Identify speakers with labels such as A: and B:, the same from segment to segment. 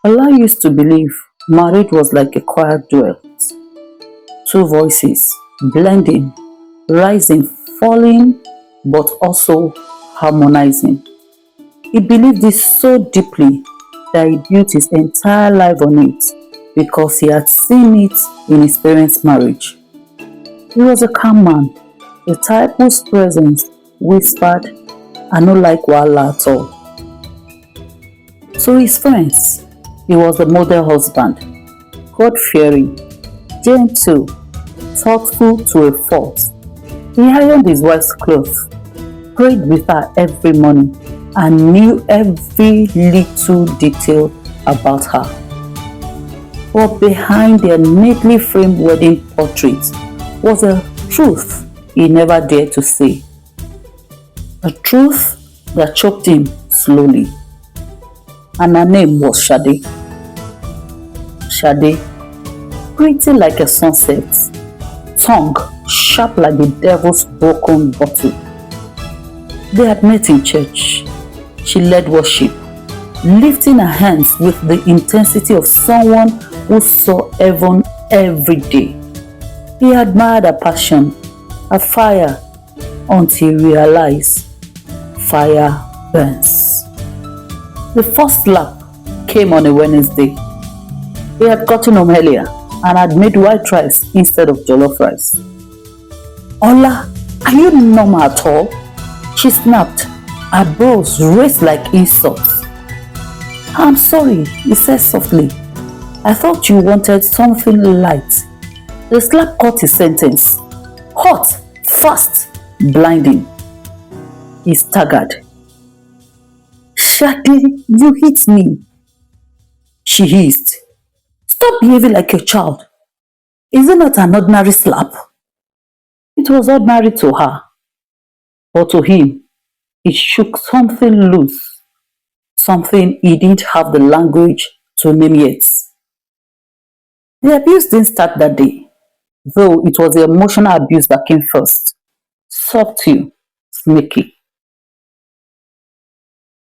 A: Allah used to believe marriage was like a quiet duet, two voices blending, rising, falling, but also harmonizing. He believed this so deeply that he built his entire life on it because he had seen it in his parents' marriage. He was a calm man, the type whose presence whispered, "I no like wahala at all." To his friends, he was a model husband, God-fearing, gentle, thoughtful to a fault. He ironed his wife's clothes, prayed with her every morning, and knew every little detail about her. But behind their neatly framed wedding portrait was a truth he never dared to say. A truth that choked him slowly. And her name was Shade. Shade, pretty like a sunset, tongue sharp like the devil's broken bottle. They had met in church. She led worship, lifting her hands with the intensity of someone who saw heaven every day. He admired her passion, her fire, until he realized fire burns. The first slap came on a Wednesday. He had gotten home earlier and had made white rice instead of jollof rice. "Ola, are you normal at all?" She snapped, her brows raised like insults. "I'm sorry," he said softly. "I thought you wanted something light." The slap cut his sentence. Hot, fast, blinding. He staggered. "Shade, you hit me," she hissed. "Stop behaving like a child. Is it not an ordinary slap?" It was ordinary to her, but to him, it shook something loose, something he didn't have the language to name yet. The abuse didn't start that day, though it was the emotional abuse that came first. Subtle, sneaky.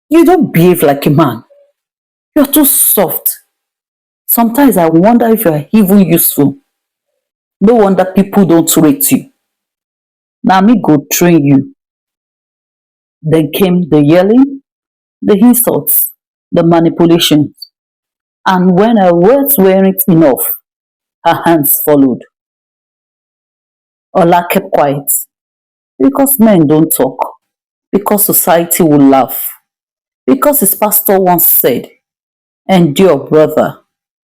A: "You don't behave like a man. You're too soft. Sometimes I wonder if you're even useful. No wonder people don't rate you. Now me go train you." Then came the yelling, the insults, the manipulations. And when her words weren't enough, her hands followed. Ola kept quiet because men don't talk, because society will laugh, because his pastor once said, "Endure, brother.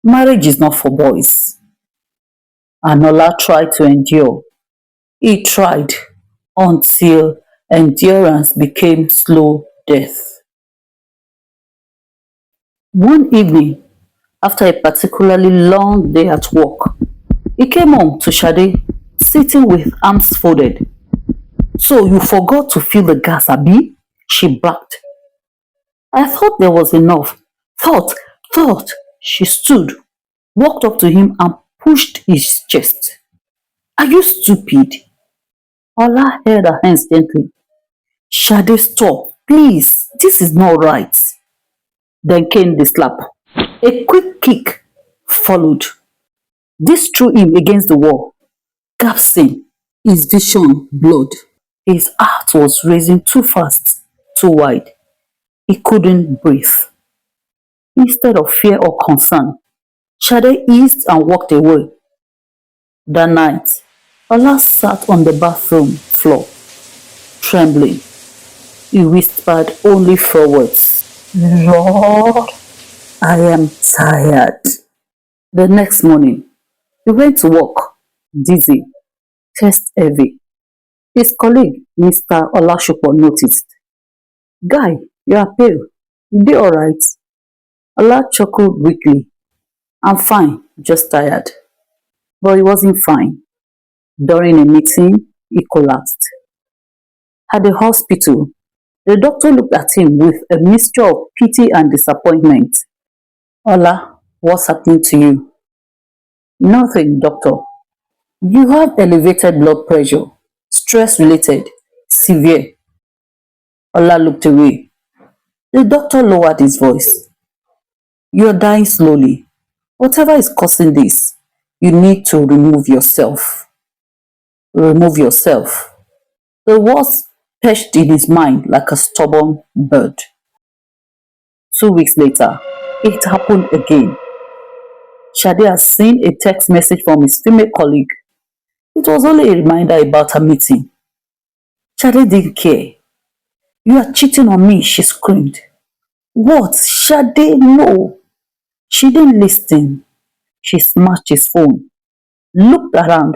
A: Marriage is not for boys." And Ola tried to endure. He tried until endurance became slow death. One evening, after a particularly long day at work, he came home to Shade sitting with arms folded. "So you forgot to fill the gas, Abi?" she barked. "I thought there was enough." Thought. She stood, walked up to him and pushed his chest. "Are you stupid?" Ola held her hands gently. "Shade, stop. Please, this is not right." Then came the slap. A quick kick followed. This threw him against the wall, gasping, his vision blurred. His heart was racing too fast, too wide. He couldn't breathe. Instead of fear or concern, Shade eased and walked away. That night, Ola sat on the bathroom floor, trembling. He whispered only 4 words. "Lord, I am tired." The next morning, he went to work, dizzy, chest heavy. His colleague, Mr. Olashopo, noticed. "Guy, you are pale. You dey alright?" Ola chuckled weakly. "I'm fine, just tired." But he wasn't fine. During a meeting, he collapsed. At the hospital, the doctor looked at him with a mixture of pity and disappointment. "Ola, what's happening to you?" "Nothing, doctor. You have elevated blood pressure, stress related, severe." Ola looked away. The doctor lowered his voice. You're dying slowly. Whatever is causing this, you need to remove yourself. Remove yourself. The words perched in his mind like a stubborn bird. 2 weeks later, it happened again. Shade had seen a text message from his female colleague. It was only a reminder about a meeting. Shade didn't care. You are cheating on me, she screamed. What? Shade, no. She didn't listen. She smashed his phone, looked around,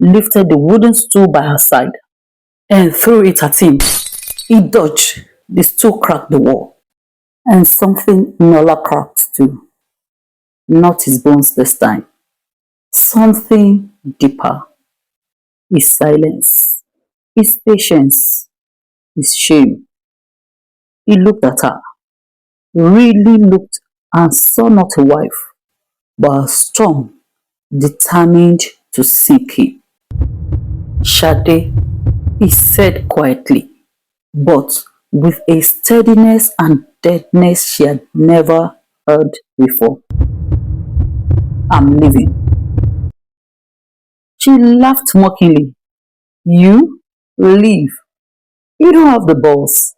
A: lifted the wooden stool by her side, and threw it at him. He dodged. The stool cracked the wall. And something Nola cracked too. Not his bones this time. Something deeper. His silence. His patience. His shame. He looked at her. Really looked and saw not a wife, but a strong, determined to seek him. Shade, he said quietly, but with a steadiness and deadness she had never heard before. I'm leaving. She laughed mockingly. You? Leave. You don't have the balls.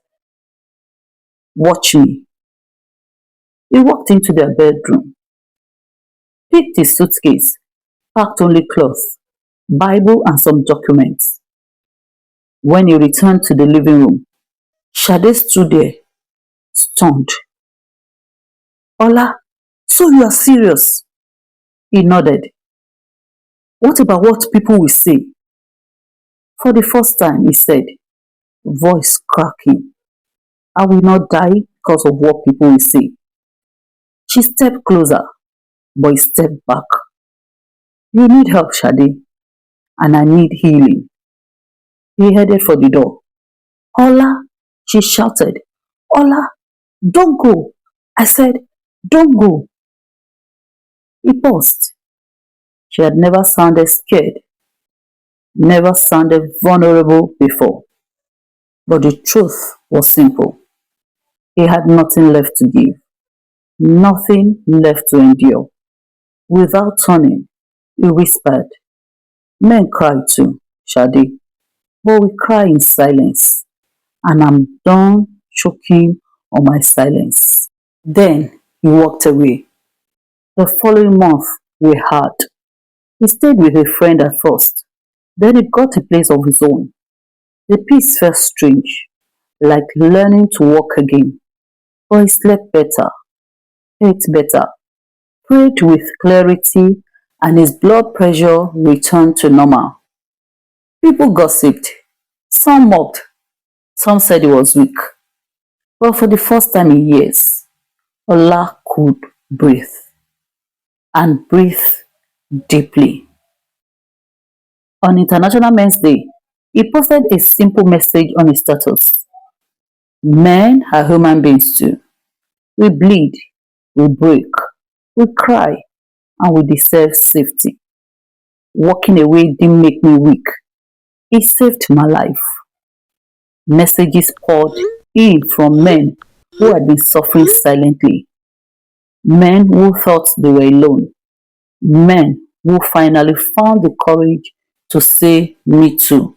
A: Watch me. He walked into their bedroom, picked his suitcase, packed only clothes, Bible and some documents. When he returned to the living room, Shade stood there, stunned. Ola, so you are serious? He nodded. What about what people will say? For the first time, he said, voice cracking. I will not die because of what people will say. She stepped closer, but he stepped back. You need help, Shade, and I need healing. He headed for the door. Ola, she shouted. Ola, don't go. I said, don't go. He paused. She had never sounded scared, never sounded vulnerable before. But the truth was simple. He had nothing left to give, nothing left to endure. Without turning, he whispered, men cry too, Shade, but we cry in silence, and I'm done choking on my silence. Then he walked away. The following month, we had. He stayed with a friend at first. Then he got a place of his own. The peace felt strange, like learning to walk again. But he slept better, ate better, prayed with clarity, and his blood pressure returned to normal. People gossiped. Some mocked. Some said he was weak. But for the first time in years, Ola could breathe, and breathe deeply. On International Men's Day, he posted a simple message on his status. Men are human beings too. We bleed, we break, we cry, and we deserve safety. Walking away didn't make me weak. It saved my life. Messages poured in from men who had been suffering silently. Men who thought they were alone. Men who finally found the courage to say, me too.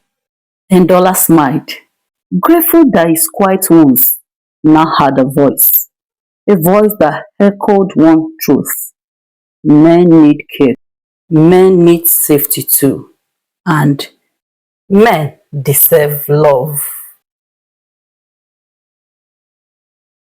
A: And Dollar smiled, grateful that his quiet ones now had a voice that echoed one truth. Men need care. Men need safety too. And men deserve love.